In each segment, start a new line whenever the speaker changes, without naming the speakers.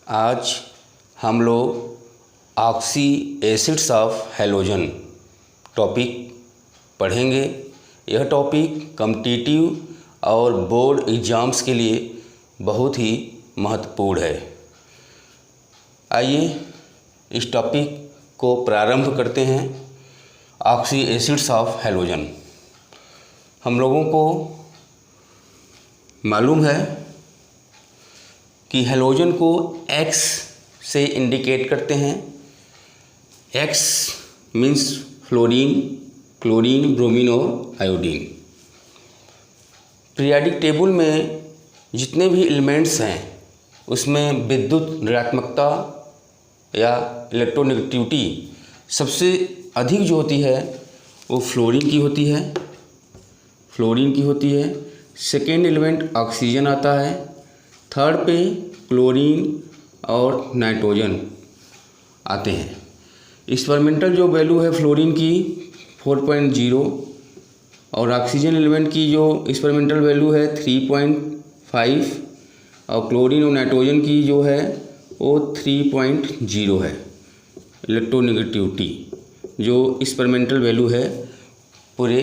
आज हम लोग oxy acids of halogen topic पढ़ेंगे। यह टॉपिक कॉम्पिटिटिव और बोर्ड एग्ज़ाम्स के लिए बहुत ही महत्वपूर्ण है। आइए इस टॉपिक को प्रारंभ करते हैं। Oxy acids of halogen. हम लोगों को मालूम है कि हैलोजन को X से इंडिकेट करते हैं। X means fluorine, chlorine, bromine और आयोडीन। पीरियोडिक टेबल में जितने भी एलिमेंट्स हैं उसमें विद्युत ऋणात्मकता या इलेक्ट्रोनेगेटिविटी सबसे अधिक जो होती है वो फ्लोरीन की होती है। सेकेंड एलिमेंट ऑक्सीजन आता है। थर्ड पे क्लोरीन और नाइट्रोजन आते हैं। एक्सपेरिमेंटल जो वैल्यू है फ्लोरीन की 4.0 और ऑक्सीजन एलिमेंट की जो एक्सपेरिमेंटल वैल्यू है 3.5 और क्लोरीन और नाइट्रोजन की जो है वो 3.0 है। इलेक्ट्रोनेगेटिविटी जो एक्सपेरिमेंटल वैल्यू है पूरे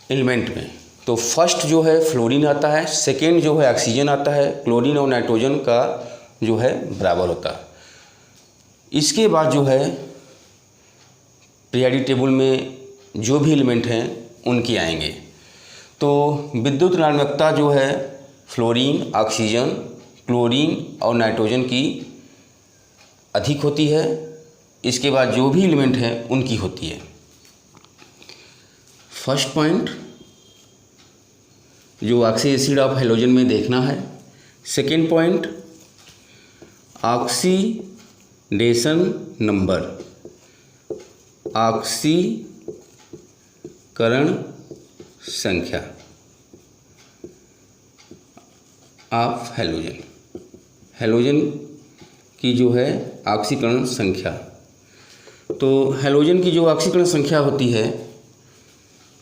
एलिमेंट में। तो फर्स्ट जो है फ्लोरीन आता है, सेकेंड जो है ऑक्सीजन आता है, क्लोरीन और नाइट्रोजन का जो है बराबर होता है। इसके बाद जो है पीरियोडिक टेबल में जो भी एलिमेंट हैं उनके आएंगे। तो विद्युत ऋणात्मकता जो है फ्लोरीन, ऑक्सीजन, क्लोरीन और नाइट्रोजन की अधिक होती है। इसके बाद जो भी एलिमेंट हैं उनकी होती है। फर्स्ट पॉइंट जो ऑक्सी एसिड ऑफ हैलोजन में देखना है। सेकेंड पॉइंट ऑक्सीडेशन नंबर, ऑक्सीकरण संख्या ऑफ हैलोजन की जो है ऑक्सीकरण संख्या। तो हैलोजन की जो ऑक्सीकरण संख्या होती है,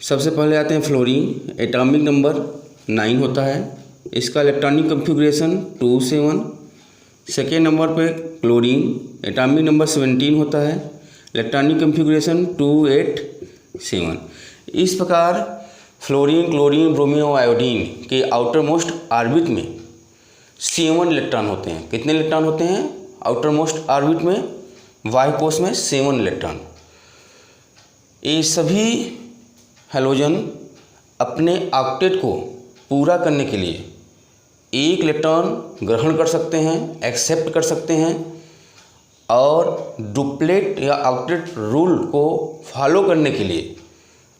सबसे पहले आते हैं फ्लोरीन। एटॉमिक नंबर 9 होता है। इसका इलेक्ट्रॉनिक कॉन्फ़िगरेशन 2 7। सेकेंड नंबर पे क्लोरीन, एटॉमिक नंबर 17 होता है। Electronic configuration 2 8 7। इस प्रकार फ्लोरीन, क्लोरीन, ब्रोमीन और आयोडीन के आउटर मोस्ट ऑर्बिट में 7 इलेक्ट्रॉन होते हैं। कितने इलेक्ट्रॉन होते हैं आउटर मोस्ट ऑर्बिट में? बाह्य कोश में 7 इलेक्ट्रॉन। ये सभी हैलोजन अपने ऑक्टेट को पूरा करने के लिए एक इलेक्ट्रॉन ग्रहण कर सकते हैं, एक्सेप्ट कर सकते हैं और डुप्लेट या ऑक्टेट रूल को फॉलो करने के लिए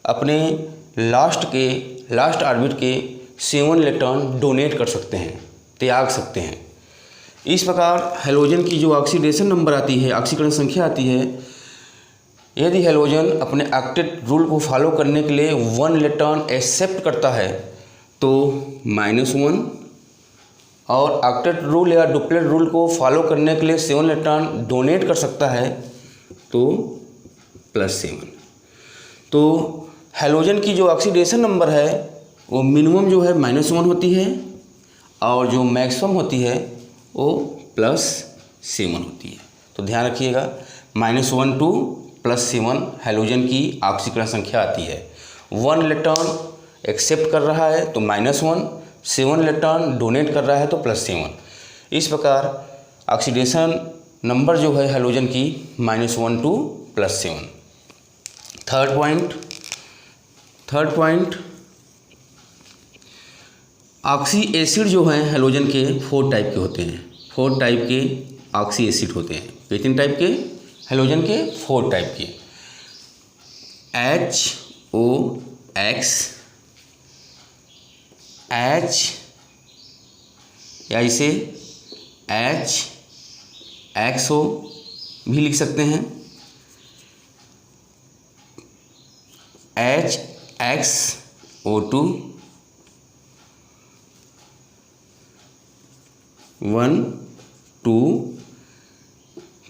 अपने लास्ट ऑर्बिट के 7 इलेक्ट्रॉन डोनेट कर सकते हैं, त्याग सकते हैं। इस प्रकार हैलोजन की जो ऑक्सीडेशन नंबर आती है, ऑक्सीकरण संख्या आती है, यदि हैलोजन अपने ऑक्टेट रूल को फॉलो करने के लिए 1 इलेक्ट्रॉन एक्सेप्ट करता है तो -1 और ऑक्टेट रूल या डुप्लेट रूल को फॉलो करने के लिए 7 इलेक्ट्रॉन डोनेट कर सकता है तो +7। तो हैलोजन की जो ऑक्सीडेशन नंबर है वो मिनिमम जो है -1 होती है और जो मैक्सिमम होती है वो +7 होती है। तो ध्यान रखिएगा, -1 to +7 हैलोजन की ऑक्सीकरण संख्या आती है। 1 इलेक्ट्रॉन एक्सेप्ट कर रहा है तो -1, 7 इलेक्ट्रॉन डोनेट कर रहा है तो +7। इस प्रकार ऑक्सीडेशन नंबर जो है हैलोजन की -1 to +7। Third point oxy acid जो हैं हैलोजन के 4 टाइप के होते हैं। 4 टाइप के ऑक्सी एसिड होते हैं। कितने टाइप के? हैलोजन के 4 टाइप के। HOX, H या इसे HXO भी लिख सकते हैं। HXO2 1 2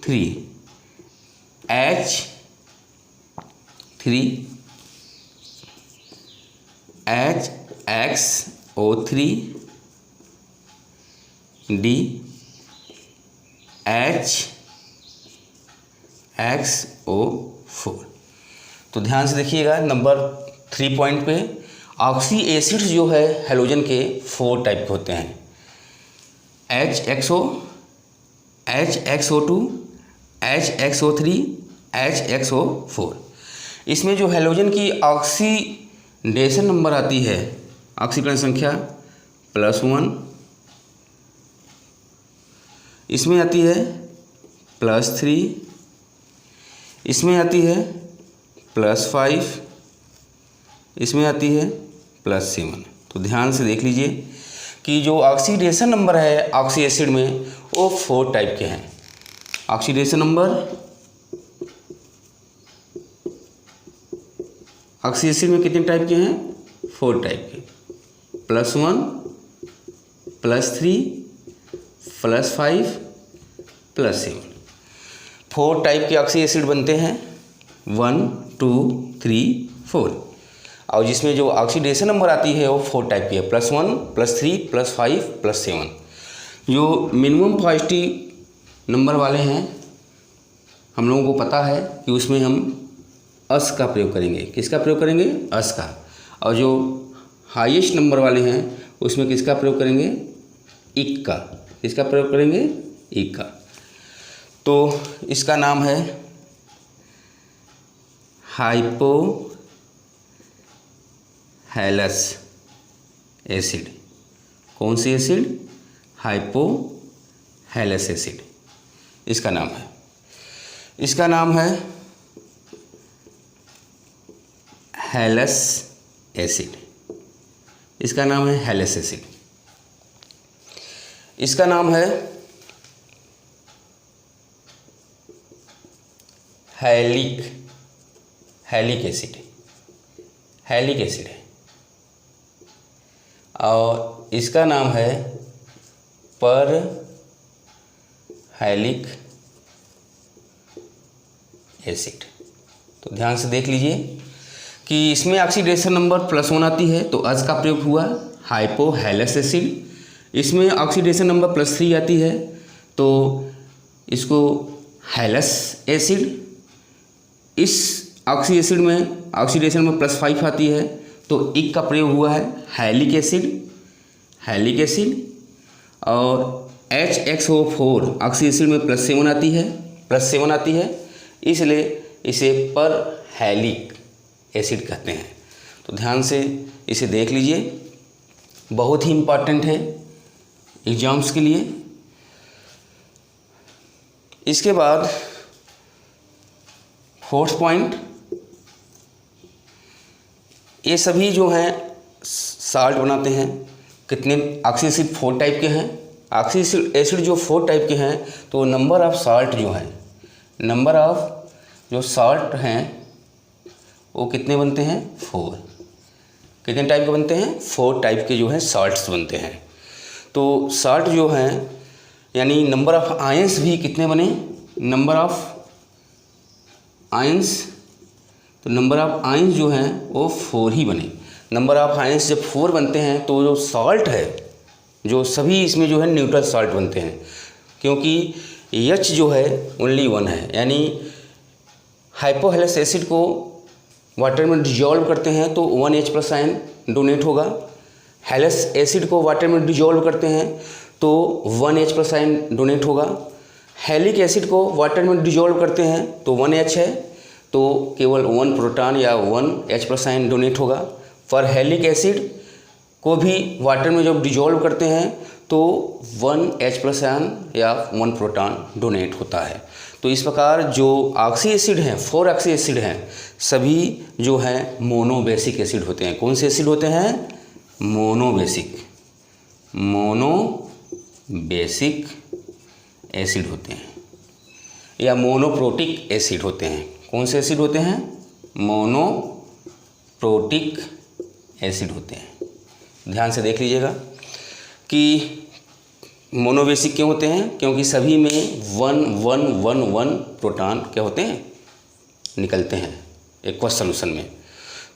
3 H3 HXO3 D HXO4। तो ध्यान से देखिएगा नंबर 3 पॉइंट पे, ऑक्सी एसिड्स जो है हेलोजन के 4 टाइप के होते हैं, HXO, HXO2, HXO3, HXO4। इसमें जो हेलोजन की ऑक्सीडेशन नंबर आती है, ऑक्सीकरण संख्या +1, इसमें आती है +3, इसमें आती है +5, इसमें आती है +7। तो ध्यान से देख लीजिए कि जो ऑक्सीडेशन नंबर है ऑक्सी एसिड में वो 4 टाइप के हैं। ऑक्सीडेशन नंबर ऑक्सी एसिड में कितने टाइप के हैं? 4 टाइप के, +1, +3, +5, +7। 4 टाइप के ऑक्सी एसिड बनते हैं, 1, 2, 3, 4। और जिसमें जो ऑक्सीडेशन नंबर आती है वो 4 टाइप की है, +1, +3, +5, +7। जो मिनिमम पॉजिटिव नंबर वाले हैं हम लोगों को पता है कि उसमें हम अस का प्रयोग करेंगे। किसका प्रयोग करेंगे? अस का। और जो हाईएस्ट नंबर वाले हैं उसमें किसका प्रयोग करेंगे? इक का। किसका प्रयोग करेंगे? इक का। तो इसका नाम है हाइपोहैलस एसिड। कौन सी एसिड? हाइपोहैलस एसिड इसका नाम है। इसका नाम है हैलस एसिड। इसका नाम है हैलस एसिड। इसका नाम है हैलिक एसिड। हैलिक एसिड है। और इसका नाम है परहैलिक एसिड। तो ध्यान से देख लीजिए कि इसमें ऑक्सीडेशन नंबर +1 आती है तो अज का प्रयोग हुआ हाइपोहैलस एसिड। इसमें ऑक्सीडेशन नंबर +3 आती है तो इसको हैलस एसिड। इस ऑक्सी एसिड में ऑक्सीडेशन में +5 आती है तो इक का प्रयोग हुआ है हैलिक एसिड। हैलिक एसिड। और HXO4 ऑक्सी एसिड में +7 आती है, इसलिए इसे परहैलिक एसिड कहते हैं। तो ध्यान से इसे देख लीजिए, बहुत ही इम्पॉर्टेंट है एग्जाम्स के लिए। इसके बाद 4th पॉइंट, ये सभी जो हैं साल्ट बनाते हैं। कितने? ऑक्सी एसिड 4 टाइप के हैं। ऑक्सी एसिड जो 4 टाइप के हैं तो नंबर ऑफ साल्ट जो है, नंबर ऑफ जो साल्ट हैं वो कितने बनते हैं? 4। कितने टाइप के बनते हैं? 4 टाइप के जो है साल्ट्स बनते हैं। तो साल्ट जो हैं यानी नंबर ऑफ आयंस भी कितने बने? नंबर ऑफ आयंस, तो नंबर ऑफ आयंस जो हैं वो 4 ही बने। नंबर ऑफ आयंस जब 4 बनते हैं तो जो साल्ट है, जो सभी इसमें जो है न्यूट्रल साल्ट बनते हैं, क्योंकि H जो है ओनली 1 है। यानी हाइपोहैलस एसिड को वाटर में डिजॉल्व करते हैं तो 1H+ आयन डोनेट होगा। हैलस एसिड को वाटर में डिजॉल्व करते हैं तो 1H+ आयन डोनेट होगा। हैलिक एसिड को वाटर में डिजॉल्व करते हैं तो 1H है तो केवल 1 प्रोटॉन या 1H+ आयन डोनेट होगा। परहैलिक एसिड को भी वाटर में जब डिजॉल्व करते हैं तो 1H+ आयन या 1 प्रोटॉन डोनेट होता है। तो इस प्रकार जो ऑक्सी एसिड हैं, 4 ऑक्सी एसिड हैं, सभी जो हैं मोनोबेसिक एसिड होते हैं। कौन से एसिड होते हैं? मोनोबेसिक एसिड होते हैं या मोनोप्रोटिक एसिड होते हैं। कौन से एसिड होते हैं? मोनोप्रोटिक एसिड होते हैं। ध्यान से देख लीजिएगा कि मोनोबेसिक क्यों होते हैं? क्योंकि सभी में 1 प्रोटॉन क्या होते हैं? निकलते हैं एक्वस सॉल्यूशन में।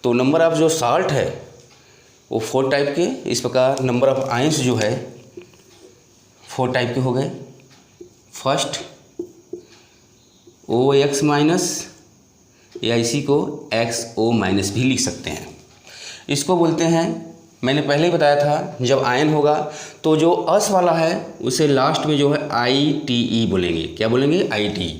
तो नंबर ऑफ जो साल्ट है वो 4 टाइप के। इस प्रकार नंबर ऑफ आयंस जो है 4 टाइप के हो गए। फर्स्ट OX माइनस, या इसी को XO माइनस भी लिख सकते हैं। इसको बोलते हैं, मैंने पहले ही बताया था, जब आयन होगा तो जो अस वाला है उसे लास्ट में जो है ITE बोलेंगे। क्या बोलेंगे? ITE।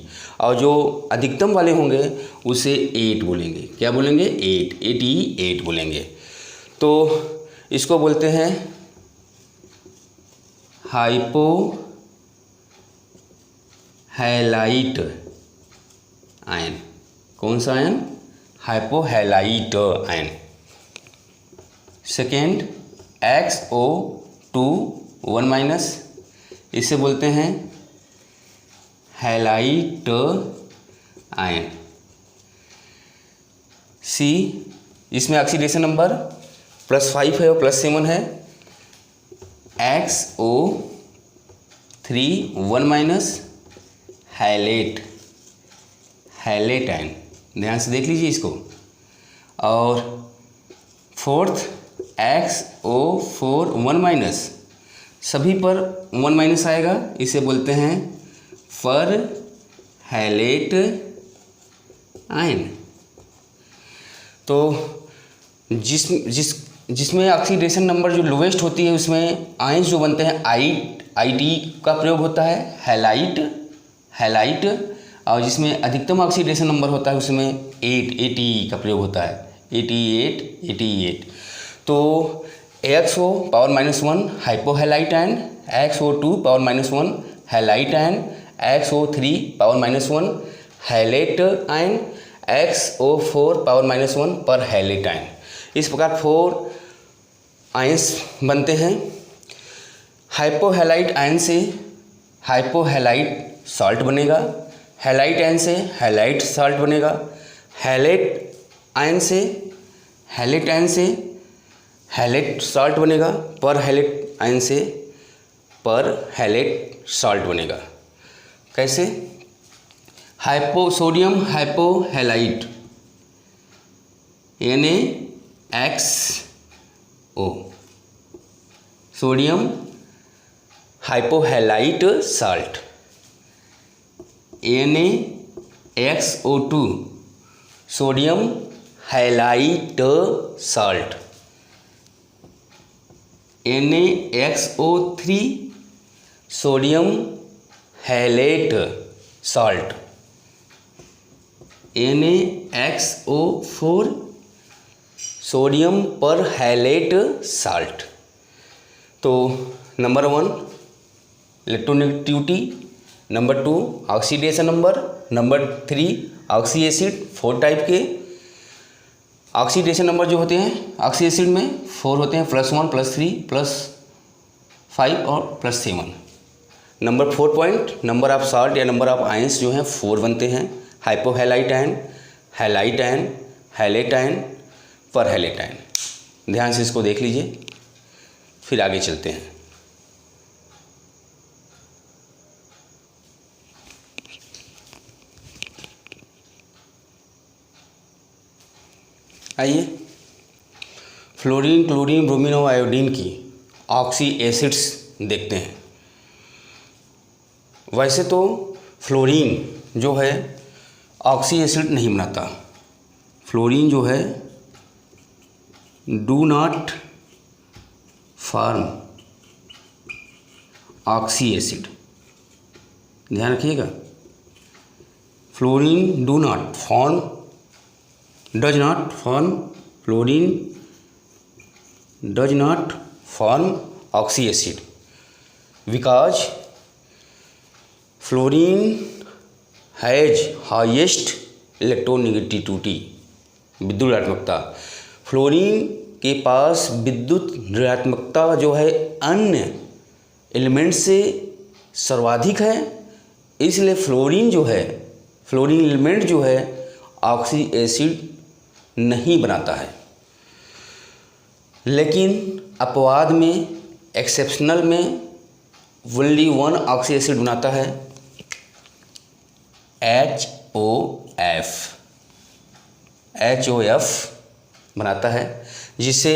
और जो अधिकतम वाले होंगे उसे 8 बोलेंगे। क्या बोलेंगे? 8, ATE 8 बोलेंगे। तो इसको बोलते हैं हाइपो हैलाइट आयन। कौन सा ion? Hypohalite ion. Second XO2 1 minus, इसे बोलते हैं हैलाइट आयन। C, इसमें ऑक्सीडेशन नंबर +5 है और +7 है। XO3 1 minus, Hallett ion. ध्यान से देख लीजिए इसको। और फोर्थ XO4 1 माइनस, सभी पर 1 माइनस आएगा, इसे बोलते हैं पर हैलेट आयन। तो जिसमें ऑक्सीडेशन नंबर जो लोवेस्ट होती है उसमें आयन्स जो बनते हैं ITE का प्रयोग होता है, हैलाइट। और जिसमें अधिकतम ऑक्सीडेशन नंबर होता है उसमें 8 ATE का प्रयोग होता है, ATE 8। तो XO power -1 hypohalite ion, XO2 power -1 halite ion, XO3 power -1 halate ion, XO4 power -1 perhalate ion. इस प्रकार 4 आयन्स बनते हैं। हाइपोहैलाइट आयन से हाइपोहैलाइट साल्ट बनेगा, हैलाइट आयन से हैलाइट साल्ट बनेगा, हैलेट आयन से हैलेट साल्ट बनेगा, पर हैलेट आयन से पर हैलेट साल्ट बनेगा। कैसे? Sodium hypohalite NaXO, sodium hypohalite salt. NaXO2, sodium halite salt. NaXO3, sodium halate salt. NaXO4, sodium perhalate salt. तो number 1 electronegativity, number 2 oxidation number 3 oxy acid. 4 type के oxidation number जो होते हैं oxy acid में 4 होते हैं, +1 +3 +5 और +7। Number 4 point, number of salt या नंबर ऑफ आयंस जो हैं 4 बनते हैं। Hypohalite ion, halite ion, halate ion, perhalate ion. ध्यान से इसको देख लीजिए, फिर आगे चलते हैं। आइए फ्लोरीन, क्लोरीन, ब्रोमीन और आयोडीन की ऑक्सी एसिड्स देखते हैं। वैसे तो फ्लोरीन जो है ऑक्सी एसिड नहीं बनाता। फ्लोरीन जो है do not form oxy acid. ध्यान रखिएगा, fluorine do not form, does not form, fluorine does not form oxy acid because fluorine has highest electronegativity, विद्युत ऋणात्मकता। फ्लोरीन के पास विद्युत ऋणात्मकता जो है अन्य एलिमेंट से सर्वाधिक है, इसलिए फ्लोरीन एलिमेंट जो है ऑक्सी एसिड नहीं बनाता है। लेकिन अपवाद में, एक्सेप्शनल में ओनली 1 ऑक्सी एसिड बनाता है, HOF बनाता है, जिसे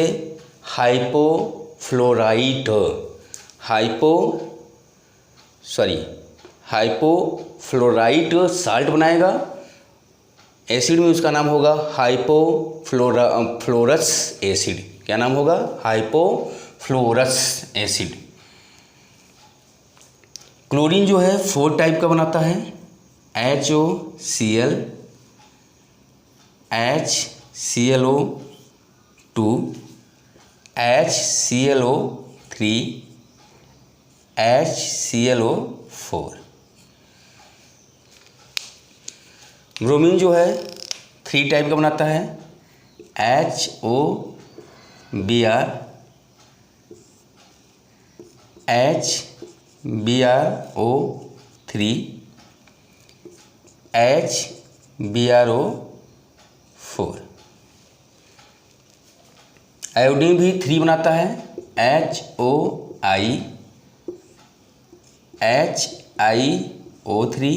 हाइपोफ्लोराइट साल्ट बनाएगा। एसिड में उसका नाम होगा हाइपोफ्लोरस एसिड। क्या नाम होगा? Hypofluorous acid. क्लोरीन जो है 4 टाइप का बनाता है, HOCl, HClO2, HClO3, HClO4। Bromine जो है 3 टाइप का बनाता है, HOBr, HBrO3, HBrO4। आयोडीन भी 3 बनाता है, HOI, HiO3,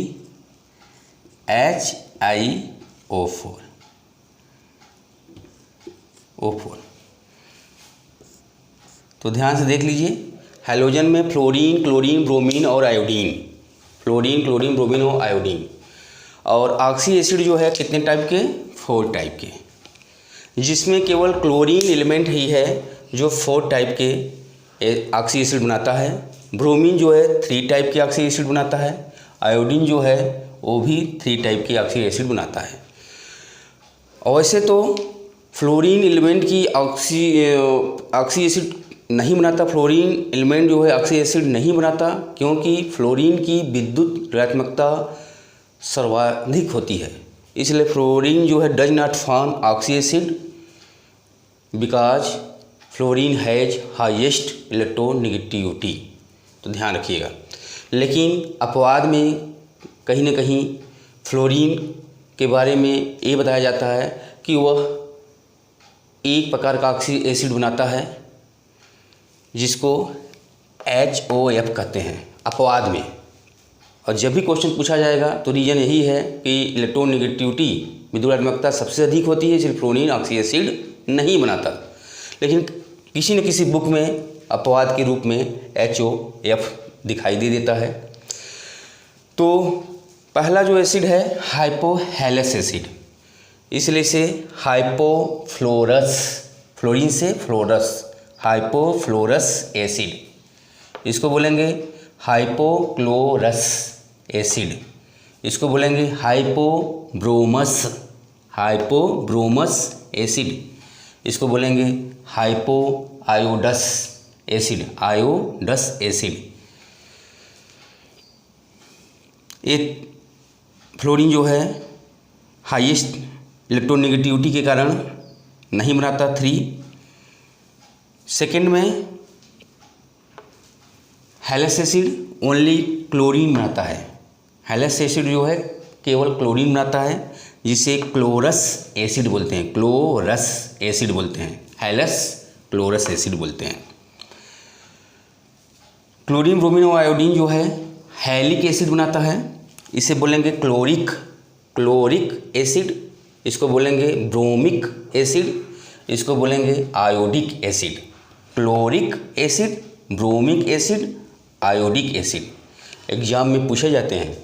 HiO4। तो ध्यान से देख लीजिए, हैलोजन में फ्लोरीन, क्लोरीन, ब्रोमीन और आयोडीन, फ्लोरीन, क्लोरीन, ब्रोमीन और आयोडीन। और ऑक्सी एसिड जो है कितने टाइप के? 4 टाइप के, जिसमें केवल क्लोरीन एलिमेंट ही है जो 4 टाइप के ऑक्सी एसिड बनाता है। ब्रोमीन जो है 3 टाइप के ऑक्सी एसिड बनाता है। आयोडीन जो है वो भी 3 टाइप के ऑक्सी एसिड बनाता है। और वैसे तो फ्लोरीन एलिमेंट की ऑक्सी एसिड नहीं बनाता, फ्लोरीन एलिमेंट जो है ऑक्सी एसिड नहीं बनाता, क्योंकि फ्लोरीन की विद्युत ऋणात्मकता सर्वाधिक होती है। इसलिए फ्लोरीन जो है does not form oxy acid because fluorine has highest electronegativity. तो ध्यान रखिएगा। लेकिन अपवाद में कहीं न कहीं फ्लोरीन के बारे में ये बताया जाता है कि वह एक प्रकार का ऑक्सी एसिड बनाता है जिसको HOF कहते हैं, अपवाद में। और जब भी क्वेश्चन पूछा जाएगा तो रीज़न यही है कि इलेक्ट्रोनेगेटिविटी, विद्युत ऋणात्मकता सबसे अधिक होती है, इसलिए फ्लोरीन ऑक्सी एसिड नहीं बनाता। लेकिन किसी न किसी बुक में अपवाद के रूप में HOF दिखाई दे देता है। तो पहला जो एसिड है हाइपोहेलस एसिड, इसलिए इसे हाइपोफ्लोरस, फ्लोरीन से फ्लोरस, हाइपोफ्लोरस एसिड, इसको बोलेंगे हाइपोक्लोरस एसिड, इसको बोलेंगे हाइपोब्रोमस, हाइपोब्रोमस एसिड, इसको बोलेंगे हाइपोआयोडस एसिड, आयोडस एसिड। ये फ्लोरीन जो है हाईएस्ट इलेक्ट्रोनेगेटिविटी के कारण नहीं बनाता 3। सेकेंड में हेलस एसिड ओनली क्लोरीन बनाता है। हेलस एसिड जो है केवल क्लोरीन बनाता है, जिसे क्लोरस एसिड बोलते हैं, क्लोरस एसिड बोलते हैं, हेलस क्लोरस एसिड बोलते हैं। क्लोरीन, ब्रोमीन और आयोडीन जो है हैलिक एसिड बनाता है, इसे बोलेंगे क्लोरिक एसिड, इसको बोलेंगे ब्रोमिक एसिड, इसको बोलेंगे iodic acid. Chloric acid, bromic acid, iodic acid. Exam में पूछे जाते हैं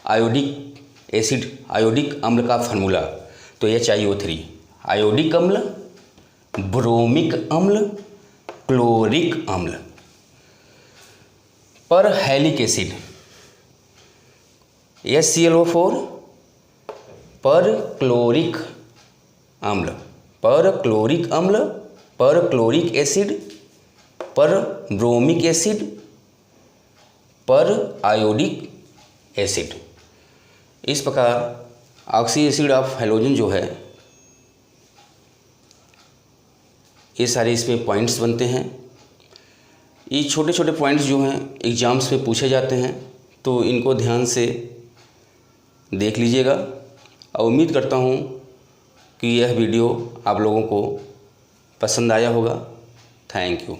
आयोडिक एसिड, आयोडिक अम्ल का फार्मूला, तो HiO3, आयोडिक अम्ल, ब्रोमिक अम्ल, क्लोरिक अम्ल। पर हैलिक एसिड HClO4, पर क्लोरिक अम्ल, पर क्लोरिक अम्ल, पर क्लोरिक एसिड, पर ब्रोमिक एसिड, पर आयोडिक एसिड। इस प्रकार ऑक्सी एसिड ऑफ हैलोजन जो है, ये सारे इसमें पॉइंट्स बनते हैं। ये छोटे छोटे पॉइंट्स जो हैं एग्ज़ाम्स में पूछे जाते हैं, तो इनको ध्यान से देख लीजिएगा। और उम्मीद करता हूँ कि यह वीडियो आप लोगों को पसंद आया होगा। Thank you.